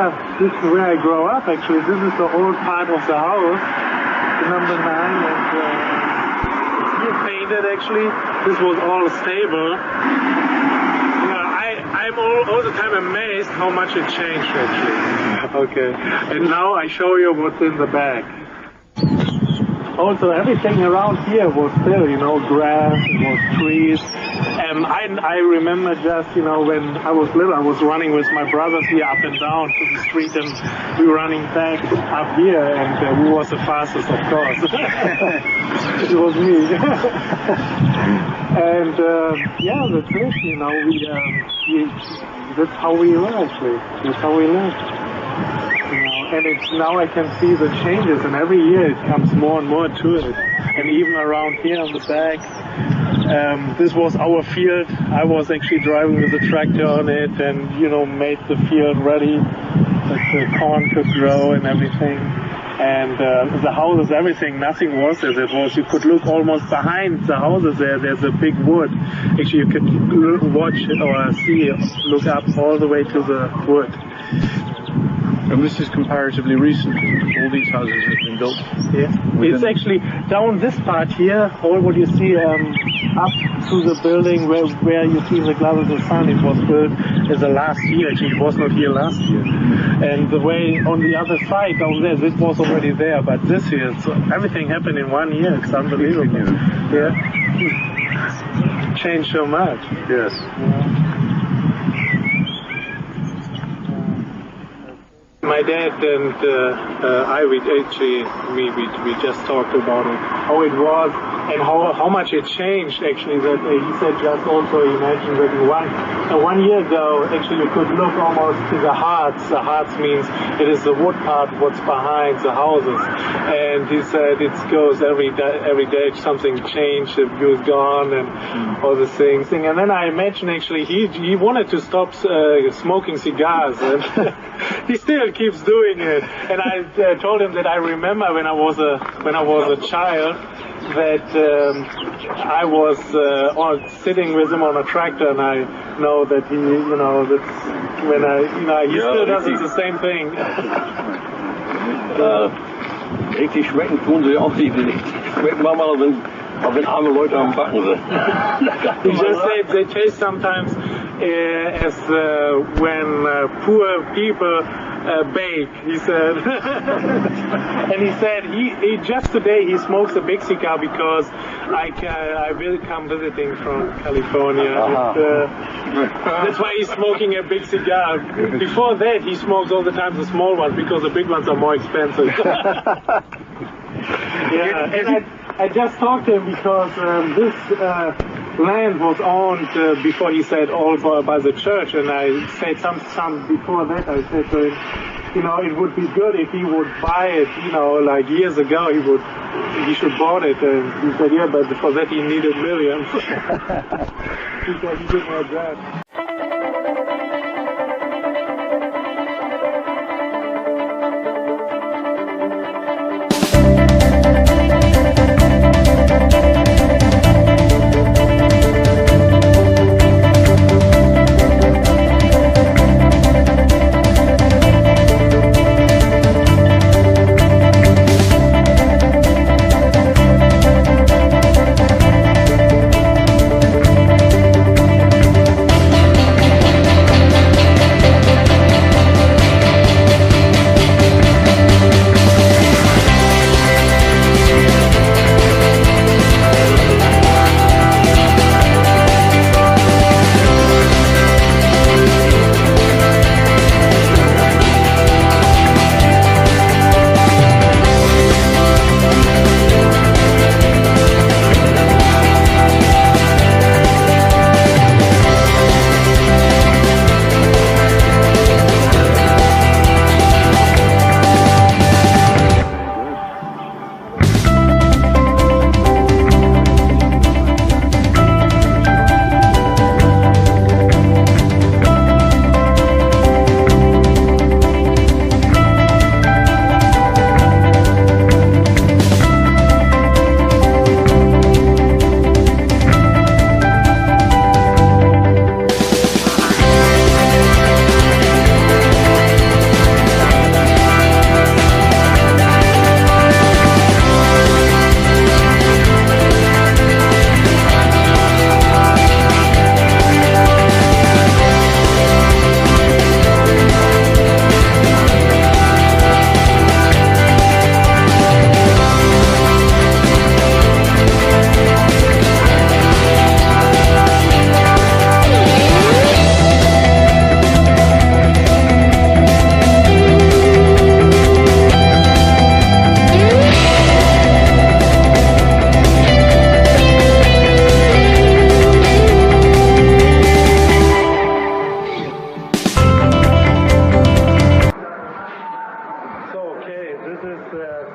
yeah, this is where I grew up actually. This is the old part of the house, number 9, and it's here painted actually. This was all stable. Yeah, I'm all the time amazed how much it changed actually. Okay, and now I show you what's in the back. Also, everything around here was still, grass, it was trees. I remember just, when I was little, I was running with my brothers here up and down to the street, and we were running back up here, and who was the fastest, of course? It was me. And, yeah, that's it, that's how we live, actually. That's how we live. And now I can see the changes, and every year it comes more and more to it. And even around here on the back, this was our field. I was actually driving with a tractor on it, and made the field ready that the corn could grow and everything. And the houses, everything, nothing was as it was. You could look almost behind the houses there. There's a big wood. Actually, you could watch or look up all the way to the wood. And this is comparatively recent. All these houses have been built. Yeah, it's actually down this part here. All what you see up to the building where you see the glass of the sun. It was built as a last year. Actually, it was not here last year. And the way on the other side down there, this was already there. But this year, everything happened in 1 year. It's unbelievable. Yeah, changed so much. Yes. Yeah. My dad and we just talked about it, how it was and how much it changed actually. That he said just also imagine that 1 year ago actually you could look almost to the hearts. The hearts means it is the wood part what's behind the houses, and he said it goes every day something changed, the view is gone and all the things. And then I imagine actually he wanted to stop smoking cigars, and he still keeps doing it. And I told him that I remember when I was a child that I was sitting with him on a tractor, and I know that he, that's when he still does the same thing. Richtig schmecken tun sie auch nicht. Schmecken manchmal, wenn arme Leute am Backen sind. He just said they taste sometimes as when poor people bake, he said. And he said he just today he smokes a big cigar because I will come visiting from California. That's why he's smoking a big cigar. Before that he smokes all the time the small ones because the big ones are more expensive. Yeah, and I just talked to him because this land was owned before he said all by the church, and I said some before that I said to him, it would be good if he would buy it, like years ago he should bought it, and he said yeah, but for that he needed millions. He said he didn't have that.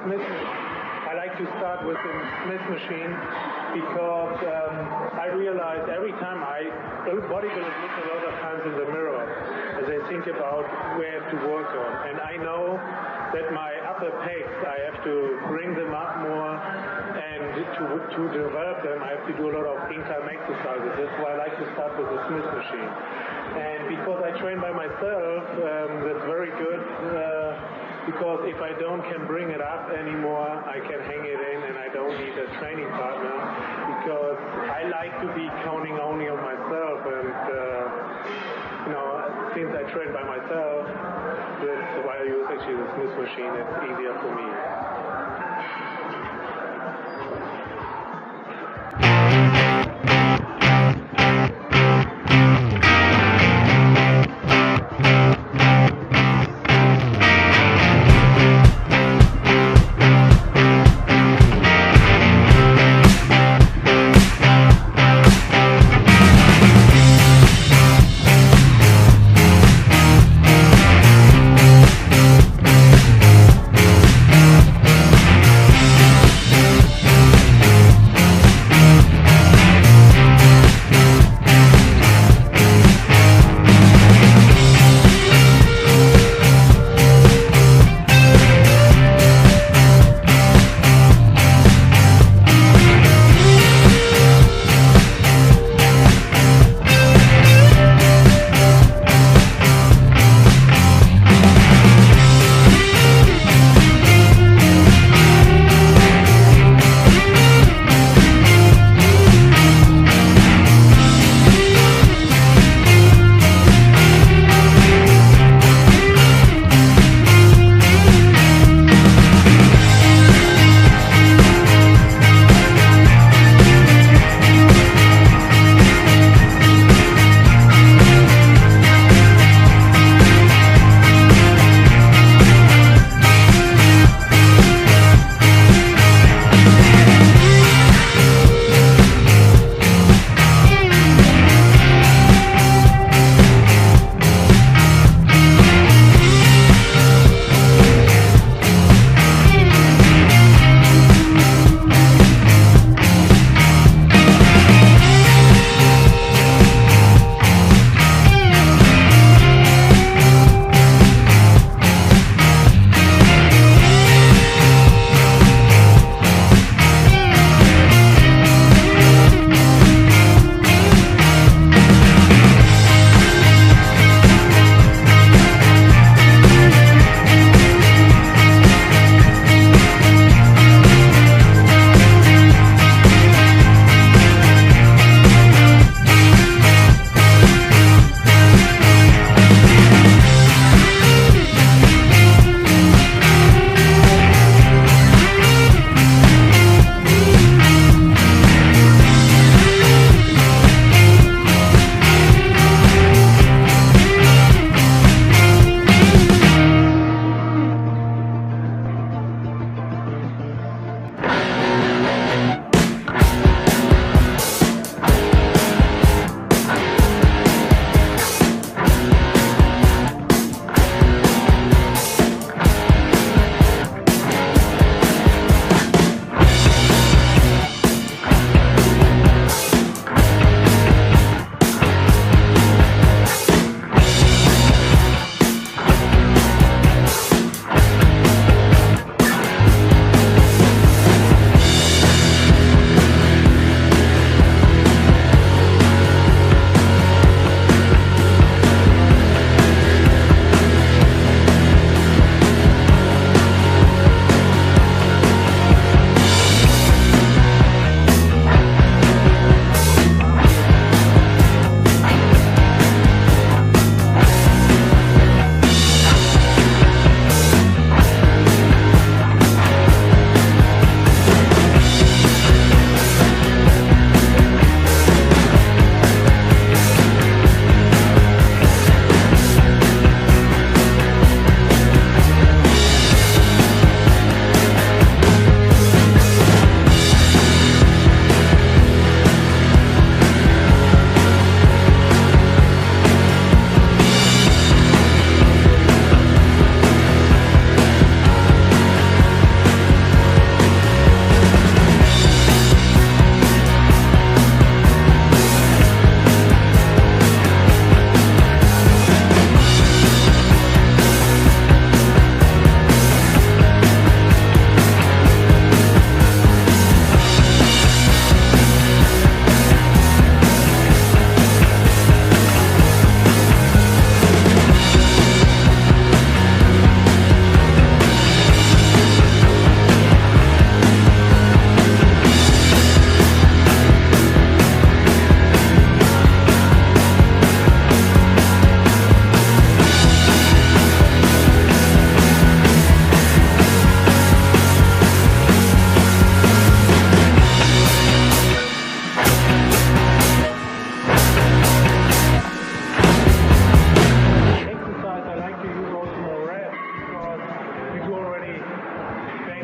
Smith. I like to start with the Smith machine because I realize every time bodybuilders look a lot of times in the mirror as they think about where I have to work on. And I know that my upper pecs, I have to bring them up more, and to develop them, I have to do a lot of incline exercises. That's why I like to start with the Smith machine. And because I train by myself, that's very good. Because if I can bring it up anymore, I can hang it in and I don't need a training partner, because I like to be counting only on myself, and since I train by myself, that's why I use actually the Smith machine. It's easier for me.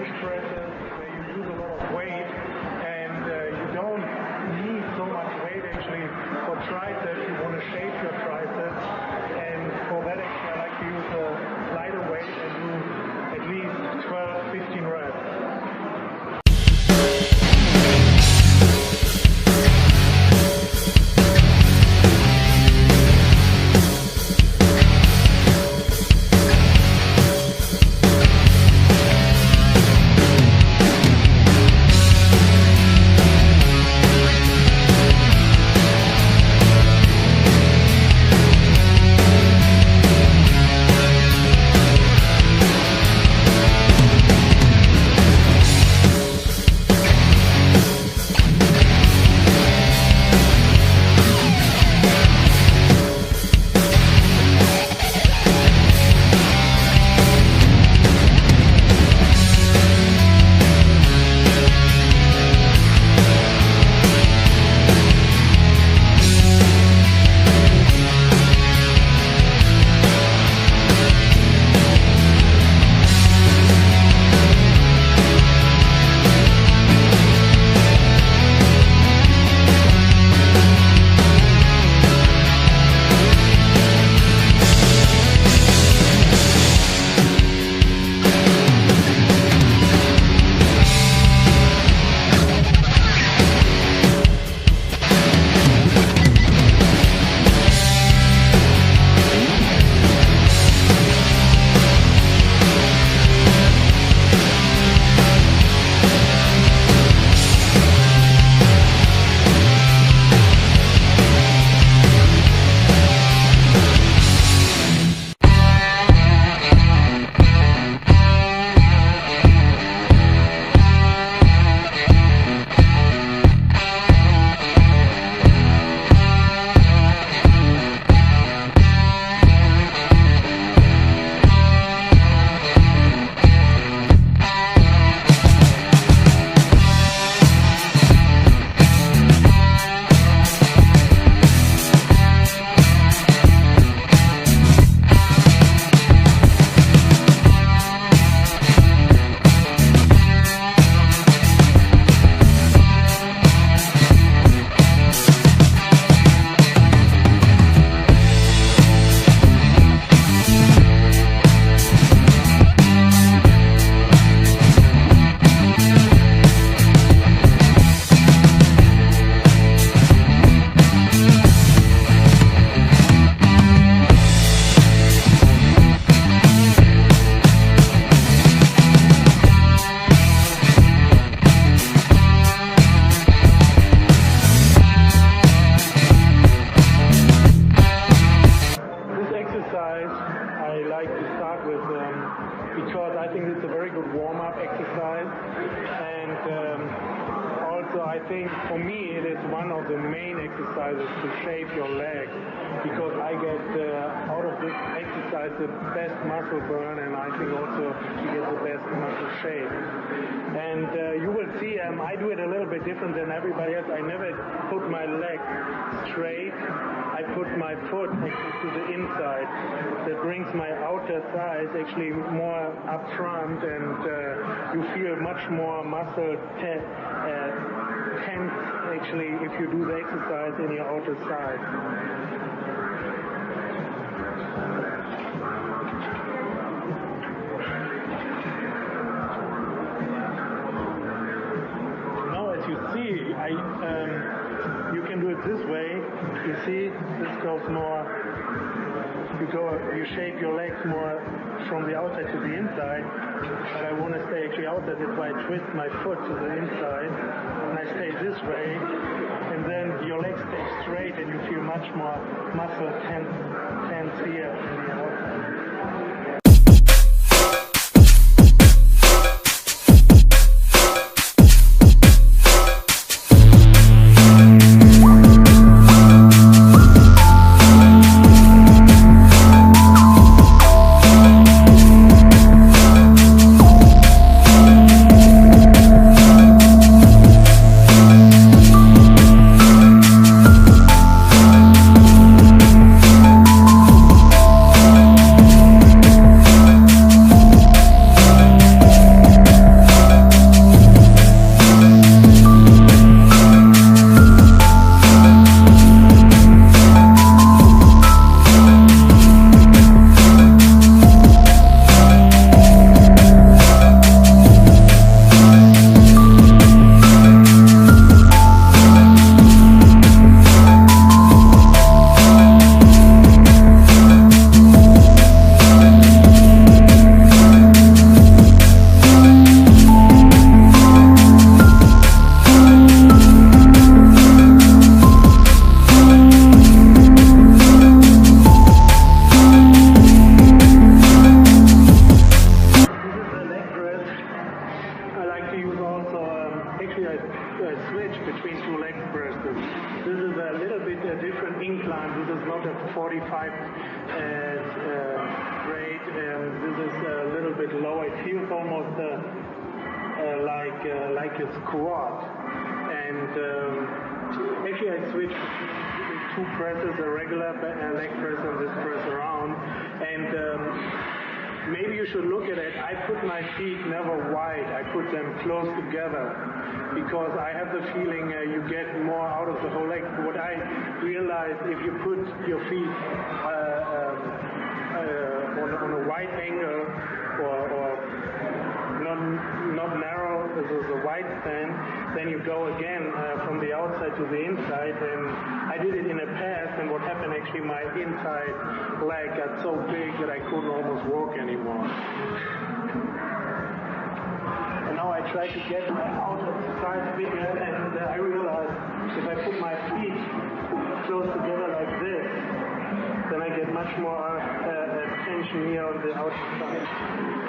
bench presses where you use a lot of weight, and you don't need so much weight actually for triceps. You want to shape your triceps, and for that actually I like to use a lighter weight and do at least 12-15 reps. Because I think it's a very good warm-up exercise, and also I think for me it is one of the main exercises to shape your legs, because I get out of this exercise the best muscle burn, and I think also you get the best muscle shape. And you will see I do it a little bit different than everybody else. I never put my leg straight. I put my foot actually to the inside. That brings my outer thighs actually more up front, and you feel much more muscle tense actually if you do the exercise in your outer side. Now as you see, you can do it this way. You see, this goes more, you shape your legs more from the outside to the inside, but I want to stay actually outside. That's why I twist my foot to the inside, and I stay this way, and then your legs stay straight, and you feel much more muscle tense here in the outside. switch between two leg presses. This is a little bit a different incline. This is not a 45 grade. This is a little bit lower. It feels almost like a squat. And actually, I switched between two presses, a regular leg press and this press around. And maybe you should look at it. I put my feet never wide. I put them close together because I have the feeling you get more out of the whole leg. What I realized, if you put your feet on a wide angle or not narrow, this is a wide stand, then you go again from the outside to the inside. And I did it in a past, and what happened actually, my inside leg got so big that I couldn't almost walk anymore. And now I try to get my outside bigger, and I realized if I put my feet close together like this, then I get much more tension here on the outside.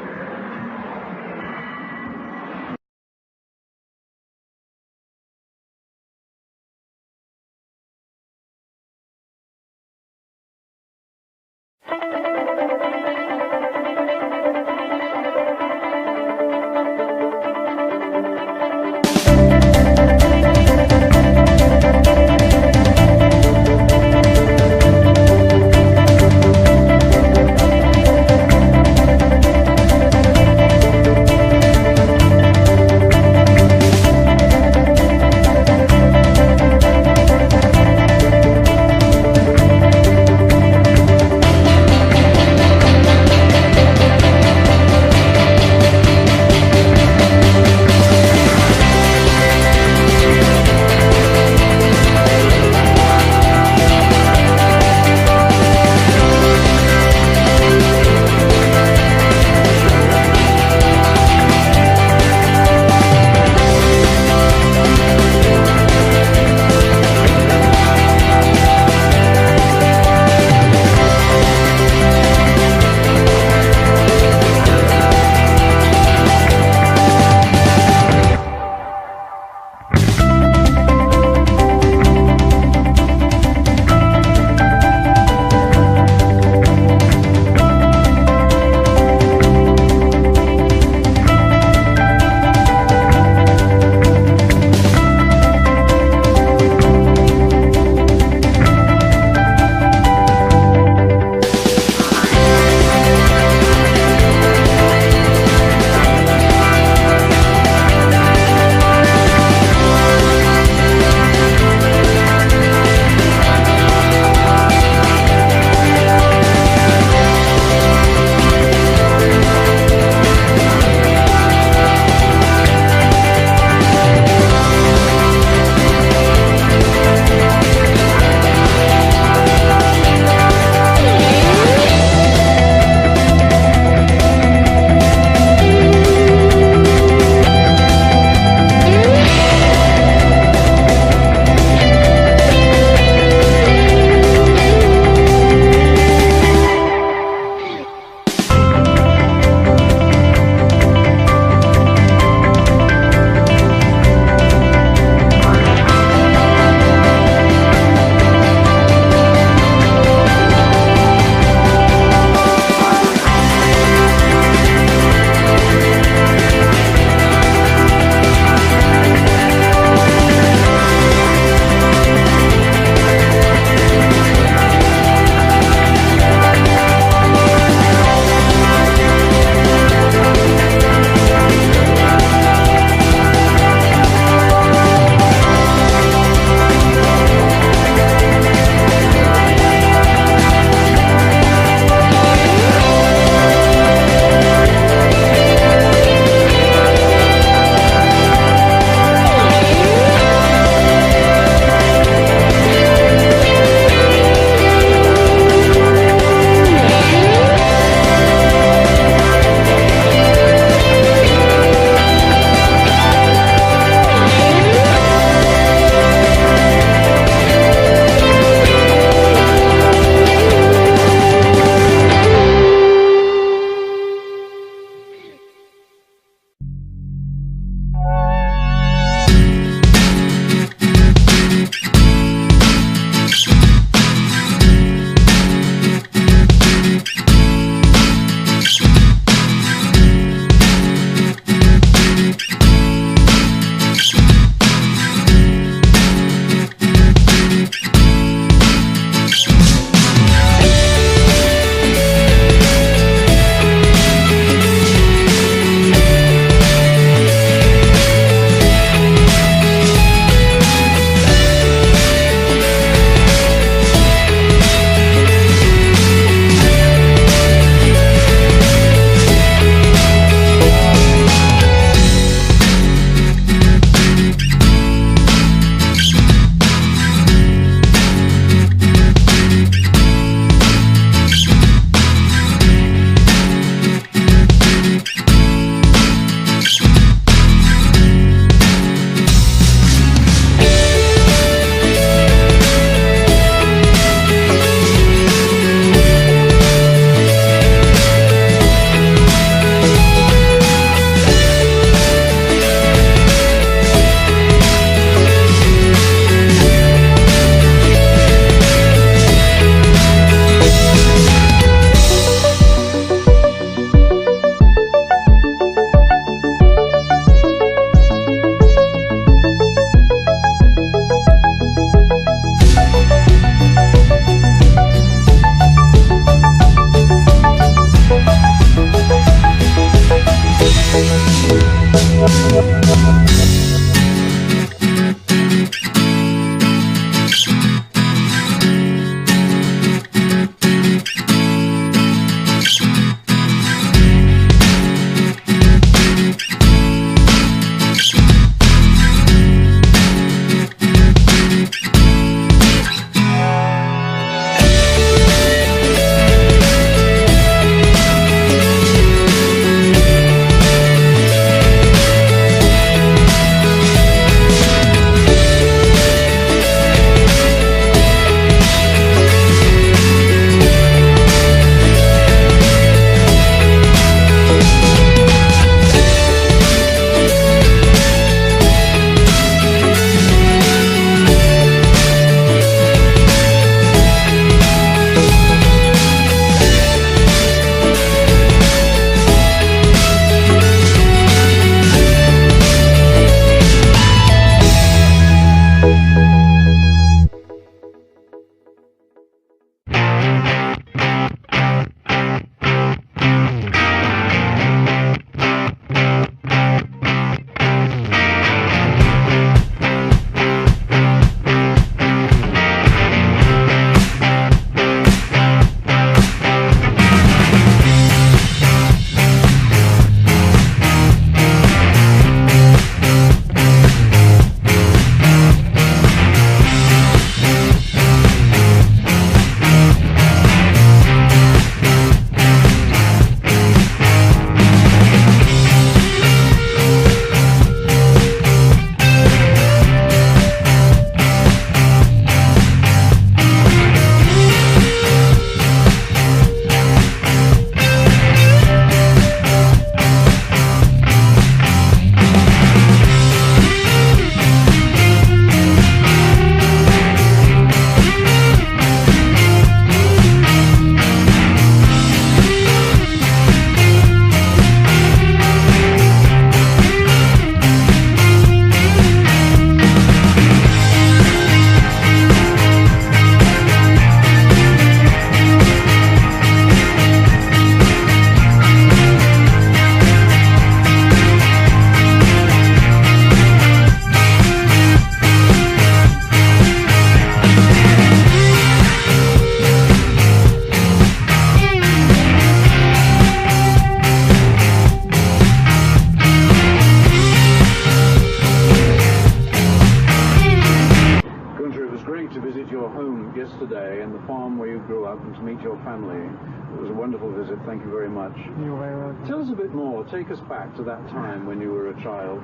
yesterday and the farm where you grew up and to meet your family. It was a wonderful visit. Thank you very much. You're very welcome. Tell us a bit more. Take us back to that time when you were a child.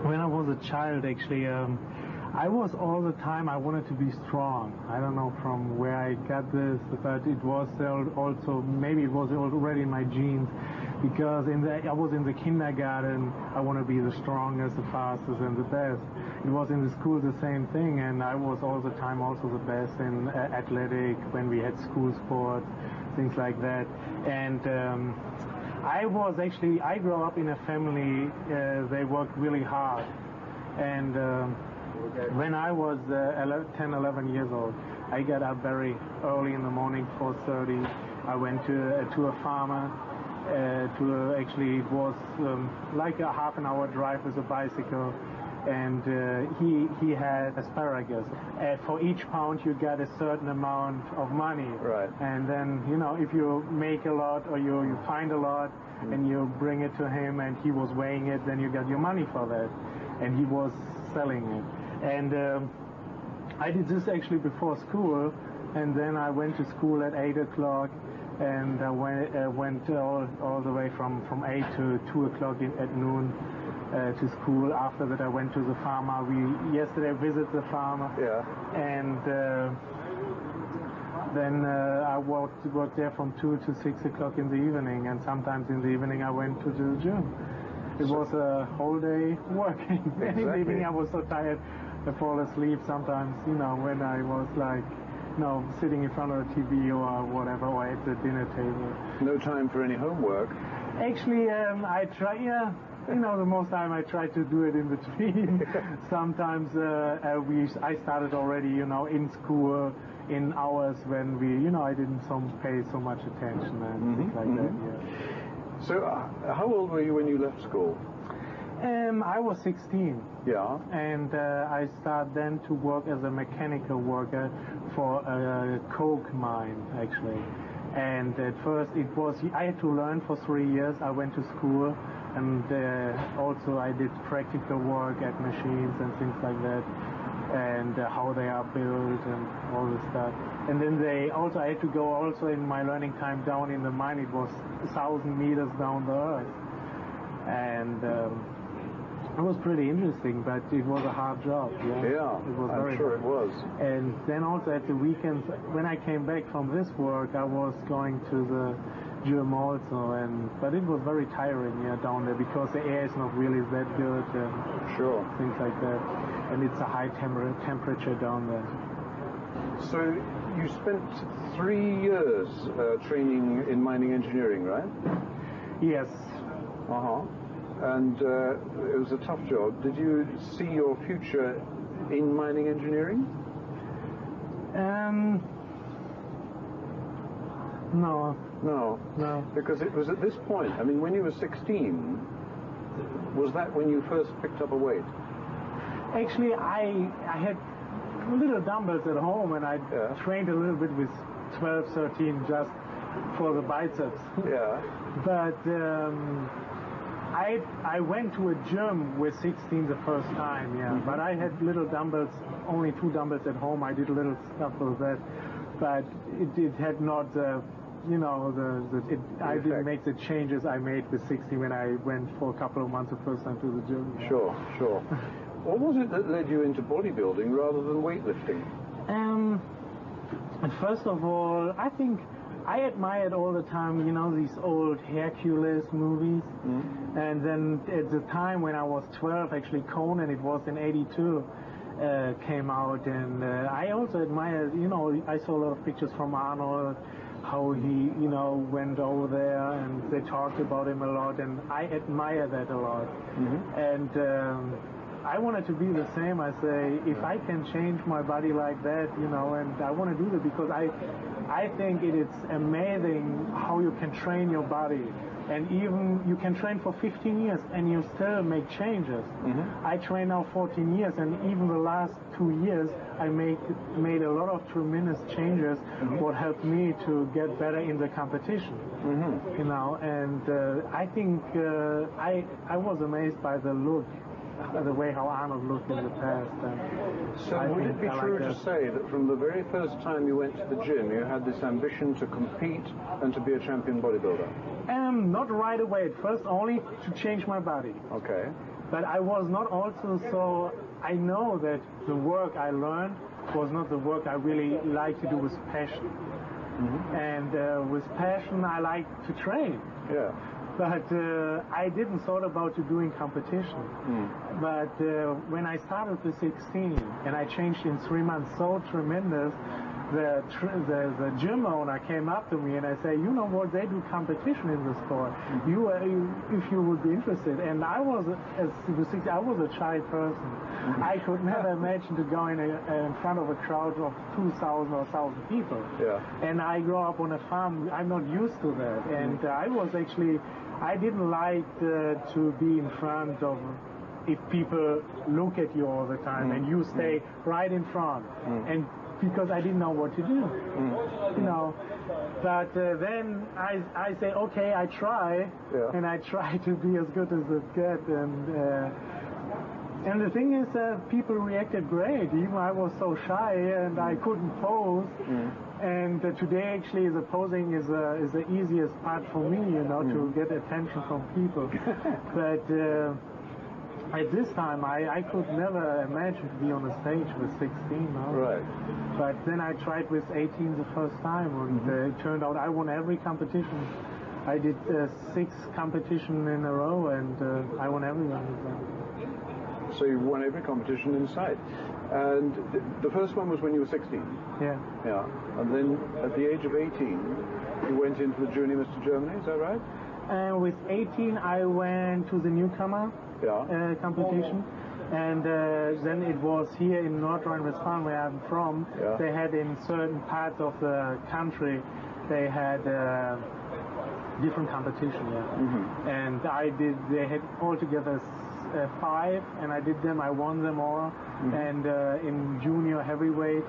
When I was a child, actually, I was all the time, I wanted to be strong. I don't know from where I got this, but it was also, maybe it was already in my genes, because I was in the kindergarten, I want to be the strongest, the fastest, and the best. It was in the school the same thing, and I was all the time also the best in athletic, when we had school sports, things like that. And I grew up in a family, they worked really hard. And when I was 10, 11 years old, I got up very early in the morning, 4:30. I went to a farmer. Actually, it was like a half an hour drive with a bicycle, and he had asparagus. For each pound, you get a certain amount of money. Right. And then, if you make a lot or you find a lot and you bring it to him and he was weighing it, then you got your money for that. And he was selling it. And I did this actually before school, and then I went to school at 8 o'clock, and I went all the way from 8 to 2 o'clock at noon to school. After that I went to the farmer. We yesterday visited the farmer. Yeah. And then I worked there from 2 to 6 o'clock in the evening, and sometimes in the evening I went to the gym. It was a whole day working. Exactly. In the evening I was so tired I fall asleep sometimes, when I was like, sitting in front of the TV or whatever, or at the dinner table. No time for any homework. Actually, I try, the most time I try to do it in between. Sometimes I started already, in school, in hours when I didn't pay so much attention and things like that. Yeah. So, how old were you when you left school? I was 16. Yeah. And I started then to work as a mechanical worker for a coke mine, actually. And at first I had to learn for 3 years. I went to school, and also I did practical work at machines and things like that, and how they are built and all this stuff. And then I had to go also in my learning time down in the mine. It was 1,000 meters down the earth. And it was pretty interesting, but it was a hard job. Yeah, it was I'm sure it was. And then also at the weekends, when I came back from this work, I was going to the gym also, but it was very tiring down there, because the air is not really that good. Sure. Things like that. And it's a high temperature down there. So you spent 3 years training in mining engineering, right? Yes. Uh-huh. And it was a tough job. Did you see your future in mining engineering? No. No. Because it was at this point, I mean, when you were 16, was that when you first picked up a weight? Actually, I had little dumbbells at home, and I trained a little bit with 12, 13 just for the biceps. Yeah. But I went to a gym with 16 the first time, Mm-hmm. But I had little dumbbells, only 2 dumbbells at home. I did a little stuff with that, but it had not, I didn't make the changes I made with 16 when I went for a couple of months the first time to the gym. Sure. What was it that led you into bodybuilding rather than weightlifting? First of all, I think I admired all the time, these old Hercules movies. Mm-hmm. And then at the time when I was 12, actually Conan, it was in 82, came out. And I also admired, I saw a lot of pictures from Arnold, how he, went over there, and they talked about him a lot. And I admire that a lot. Mm-hmm. And I wanted to be the same. I say, if I can change my body like that, and I want to do that, because I think it is amazing how you can train your body, and even you can train for 15 years and you still make changes. Mm-hmm. I train now 14 years, and even the last 2 years I made a lot of tremendous changes. Mm-hmm. What helped me to get better in the competition. Mm-hmm. And I think I was amazed by the look, the way how Arnold looked in the past. So would it be true to say that from the very first time you went to the gym, you had this ambition to compete and to be a champion bodybuilder? Not right away. At first, only to change my body. Okay. But I was not also so... I know that the work I learned was not the work I really like to do with passion. Mm-hmm. And with passion, I like to train. Yeah. But I didn't thought about doing competition. Mm. But when I started with 16 and I changed in 3 months so tremendous, the gym owner came up to me and I say, what, they do competition in the sport. Mm-hmm. If you would be interested. And I was a shy person. Mm-hmm. I could never imagine to go in front of a crowd of 2,000 or 1,000 people. Yeah. And I grew up on a farm. I'm not used to that. And I didn't like to be in front of, if people look at you all the time and you stay right in front. And because I didn't know what to do, But then I say, okay, I try, and I try to be as good as it gets. And the thing is, people reacted great. Even I was so shy and I couldn't pose. And today, actually, the posing is the easiest part for me, to get attention from people. But at this time, I could never imagine to be on a stage with 16. No? Right. But then I tried with 18 the first time, and it turned out I won every competition. I did 6 competitions in a row, and I won every one of them. So you won every competition in sight. And the first one was when you were 16? Yeah. Yeah. And then at the age of 18, you went into the Junior Mr. Germany, is that right? With 18, I went to the newcomer competition. And then it was here in North Rhine-Westphalia, where I'm from. They had in certain parts of the country, they had different competition, yeah. And they had altogether 5, and I did them, I won them all, and in junior heavyweight.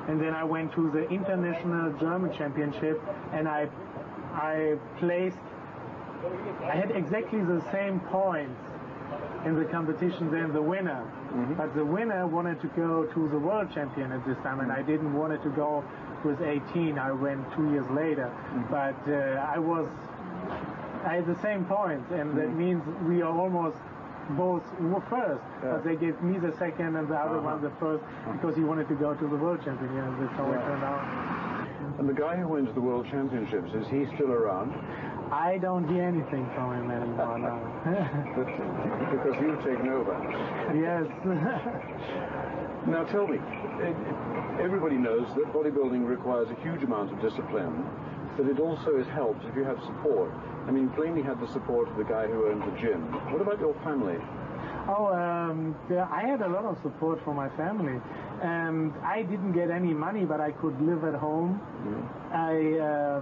And then I went to the international German championship, and I had exactly the same points in the competition than the winner. But the winner wanted to go to the world champion at this time, and I didn't want to go with 18. I went 2 years later. But I had the same points, and that means we are almost both were first, but they gave me the second and the other one the first because he wanted to go to the world champion. Yeah, that's how it turned out. And the guy who went to the world championships, is he still around? I don't hear anything from him anymore now. Because you've taken over. Yes. Now tell me, everybody knows that bodybuilding requires a huge amount of discipline, but it also is helped if you have support. I mean, plainly had the support of the guy who owned the gym. What about your family? I had a lot of support from my family. I didn't get any money, but I could live at home. I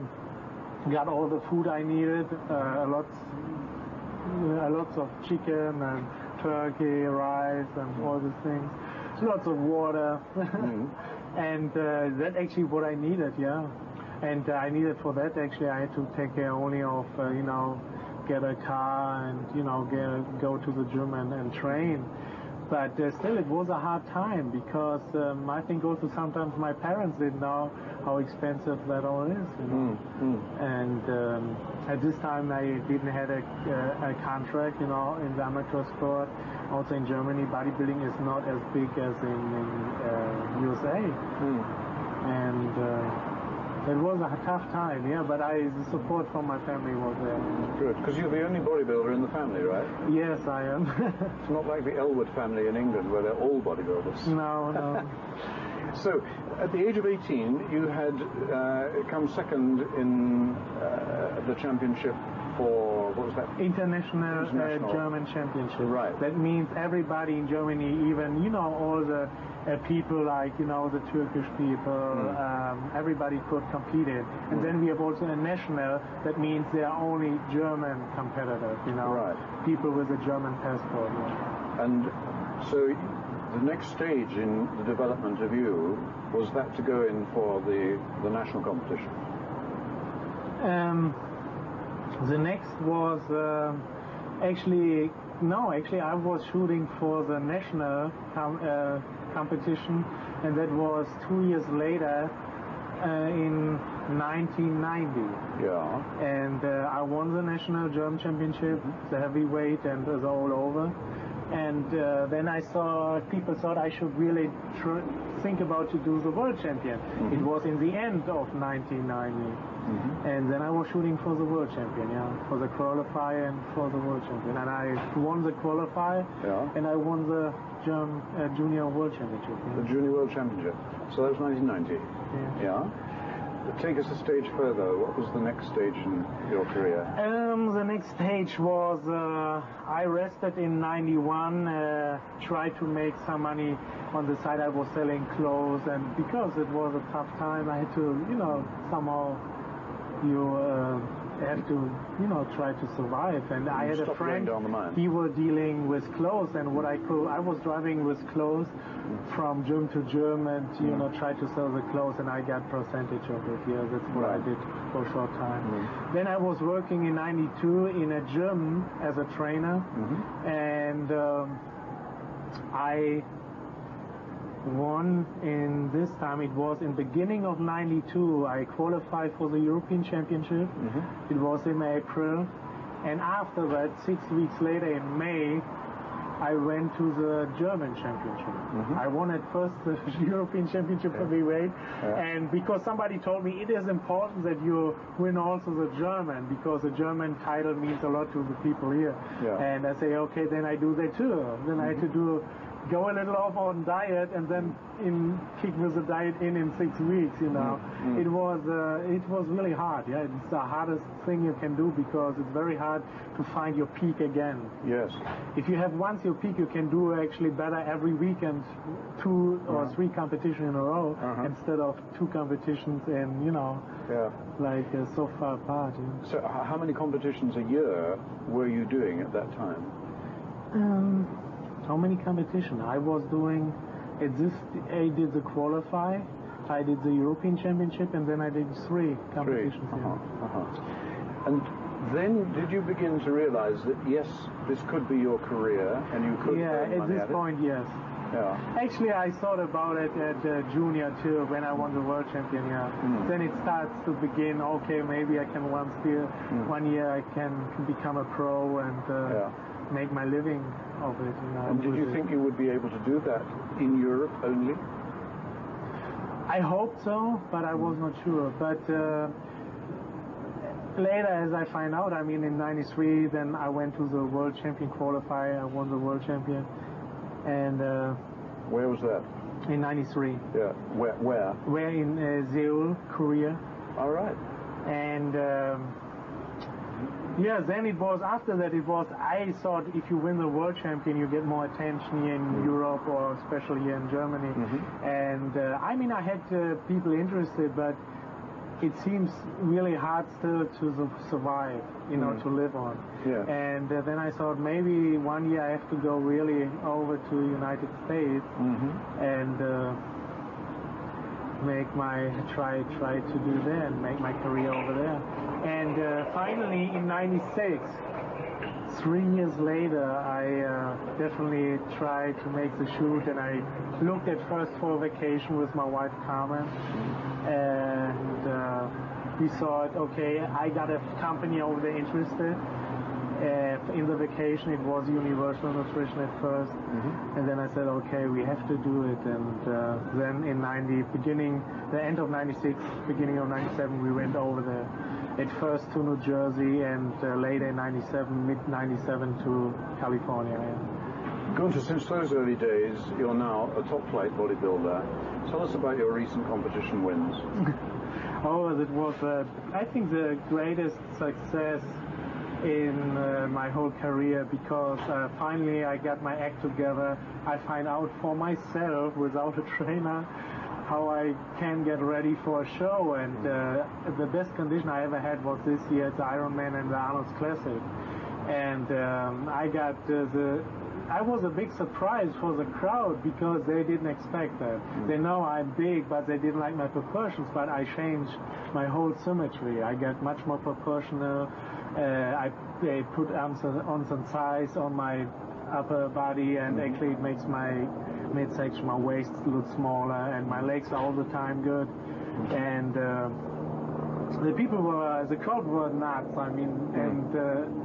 got all the food I needed, lots of chicken and turkey, rice, and all these things. Lots of water, and that's actually what I needed. Yeah. And I needed for that, actually, I had to take care only of, get a car and, go to the gym and train. But still, it was a hard time because I think also sometimes my parents didn't know how expensive that all is, And at this time, I didn't have a contract, in the amateur sport. Also in Germany, bodybuilding is not as big as in USA. And it was a tough time, but the support from my family was there. Good, because you're the only bodybuilder in the family, right? Yes, I am. It's not like the Elwood family in England where they're all bodybuilders. No. So, at the age of 18, you had come second in the championship for, what was that? International German championship. Right. That means everybody in Germany, even, all the people like, the Turkish people, everybody could compete in. And then we have also a national, that means there are only German competitors, Right. People with a German passport. And so the next stage in the development of you was that to go in for the national competition? The next was actually I was shooting for the national competition, and that was 2 years later in 1990. Yeah. And I won the national German championship, the heavyweight, and it was all over. And then I saw people thought I should really think about to do the world champion. It was in the end of 1990. And then I was shooting for the world champion, for the qualifier and for the world champion. And I won the qualifier, and I won the junior world championship. The junior world championship. So that was 1990. Yeah. Take us a stage further. What was the next stage in your career? The next stage was I rested in 91, tried to make some money on the side. I was selling clothes, and because it was a tough time, I had to, somehow you have to, try to survive. And I had a friend, he was dealing with clothes, and I was driving with clothes from gym to gym and, try to sell the clothes, and I got percentage of it. Yeah, that's what I did for a short time. Then I was working in 92 in a gym as a trainer, and I won in this time. It was in beginning of 92. I qualified for the European Championship. It was in April, and after that, 6 weeks later in May, I went to the German Championship. I won at first the European Championship heavyweight, and because somebody told me it is important that you win also the German, because the German title means a lot to the people here. And I say, okay, then I do that too. Then I had to do go a little off on diet and then kick with the diet in 6 weeks, you know. It was really hard. Yeah, it's the hardest thing you can do because it's very hard to find your peak again. Yes. If you have once your peak, you can do actually better every weekend, 2 or 3 competitions in a row instead of 2 competitions in, you know, like so far apart. You know? So how many competitions a year were you doing at that time? How many competitions? I was doing, I did the qualify, I did the European Championship, and then I did 3 competitions. And then did you begin to realize that, yes, this could be your career and you could earn money at this point, yes. Yeah. Actually, I thought about it at junior too, when I won the world champion. Then it starts to begin. Okay, maybe I can one year I can become a pro and make my living of it. You know, and did you think you would be able to do that in Europe only? I hoped so, but I was not sure. But later, as I find out, I mean, in '93, then I went to the world champion qualifier. I won the world champion. And where was that? In '93. Yeah. Where? Where in Seoul, Korea. All right. And then it was after that. I thought if you win the world champion, you get more attention here in Europe or especially here in Germany. And I mean, I had people interested, but it seems really hard still to survive, you know, to live on. Yeah. And then I thought maybe one year I have to go really over to the United States and try to do that and make my career over there. And finally in '96, 3 years later, I definitely tried to make the shoot, and I looked at first for a vacation with my wife Carmen. And we thought, okay, I got a company over there interested in the vacation. It was Universal Nutrition at first, and then I said, okay, we have to do it. And then in the end of '96, beginning of '97, we went over there. At first to New Jersey, and later in '97, mid '97 to California. Gunter, since those early days, you're now a top-flight bodybuilder. Tell us about your recent competition wins. That was, I think, the greatest success in my whole career, because finally I got my act together. I find out for myself, without a trainer, how I can get ready for a show. And the best condition I ever had was this year at the Ironman and the Arnold's Classic. And I was a big surprise for the crowd, because they didn't expect that. They know I'm big, but they didn't like my proportions. But I changed my whole symmetry. I got much more proportional. I put on some size on my upper body, and actually it makes my midsection, my waist look smaller, and my legs are all the time good. And the crowd were nuts. I mean, and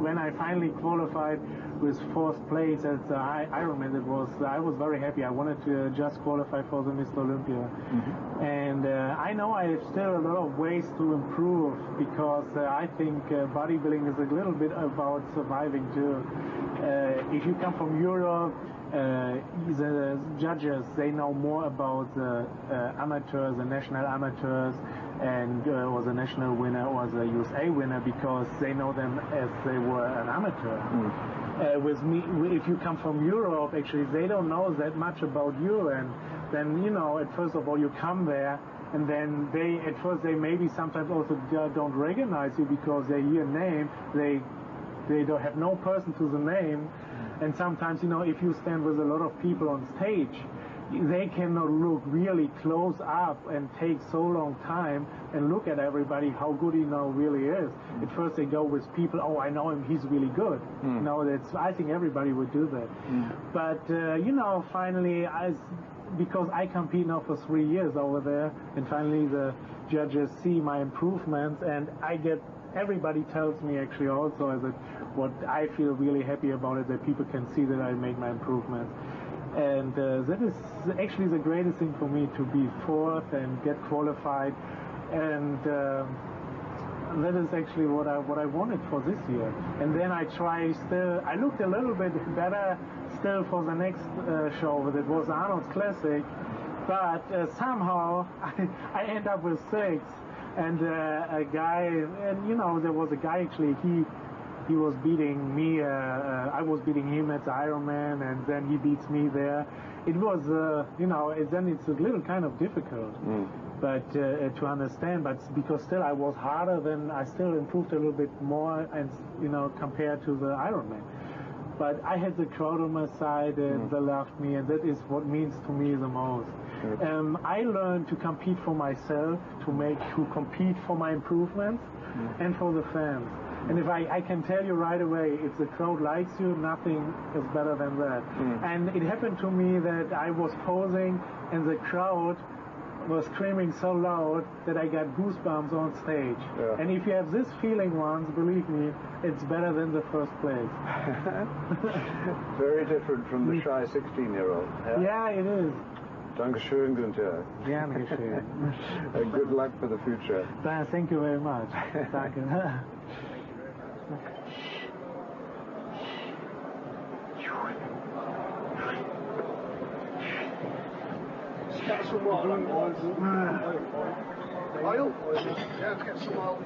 when I finally qualified with 4th place at the Ironman, I was very happy. I wanted to just qualify for the Mr. Olympia. And I know I have still a lot of ways to improve, because I think bodybuilding is a little bit about surviving too. If you come from Europe, the judges, they know more about the amateurs, the national amateurs, and or the national winner or the USA winner, because they know them as they were an amateur. With me, if you come from Europe, actually they don't know that much about you, and then, you know, at first of all you come there, and then at first they maybe sometimes also don't recognize you, because they hear name, they don't have no person to the name. And sometimes, you know, if you stand with a lot of people on stage, they cannot look really close up and take so long time and look at everybody how good he now really is. At first they go with people, oh, I know him, he's really good. You know, I think everybody would do that. But, you know, finally, because I compete now for 3 years over there, and finally the judges see my improvements, and everybody tells me actually also that what I feel really happy about it, that people can see that I make my improvements. And that is actually the greatest thing for me, to be 4th and get qualified. And that is actually what I wanted for this year. And then I looked a little bit better still for the next show, that was Arnold's Classic, but somehow I end up with 6, and a guy, and you know, there was a guy actually, he was beating me, I was beating him at the Ironman, and then he beats me there. It was, you know, then it's a little kind of difficult, but to understand, but because still I was harder, then I still improved a little bit more, and you know, compared to the Ironman. But I had the crowd on my side, and they loved me, and that is what means to me the most. I learned to compete for myself, to compete for my improvements, and for the fans. And if I can tell you right away, if the crowd likes you, nothing is better than that. And it happened to me that I was posing, and the crowd was screaming so loud that I got goosebumps on stage. Yeah. And if you have this feeling once, believe me, it's better than the first place. Very different from the shy 16-year-old. Yeah, it is. Dankeschön, Gunter. Gern geschehen. Good luck for the future. Thank you very much. Danke. Get some water on board. Oil? Yeah, let's get some oil.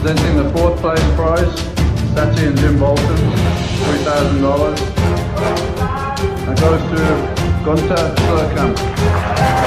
Presenting the 4th place prize, Satsy and Jim Bolton, $3,000. That goes to gunter, schlierkamp.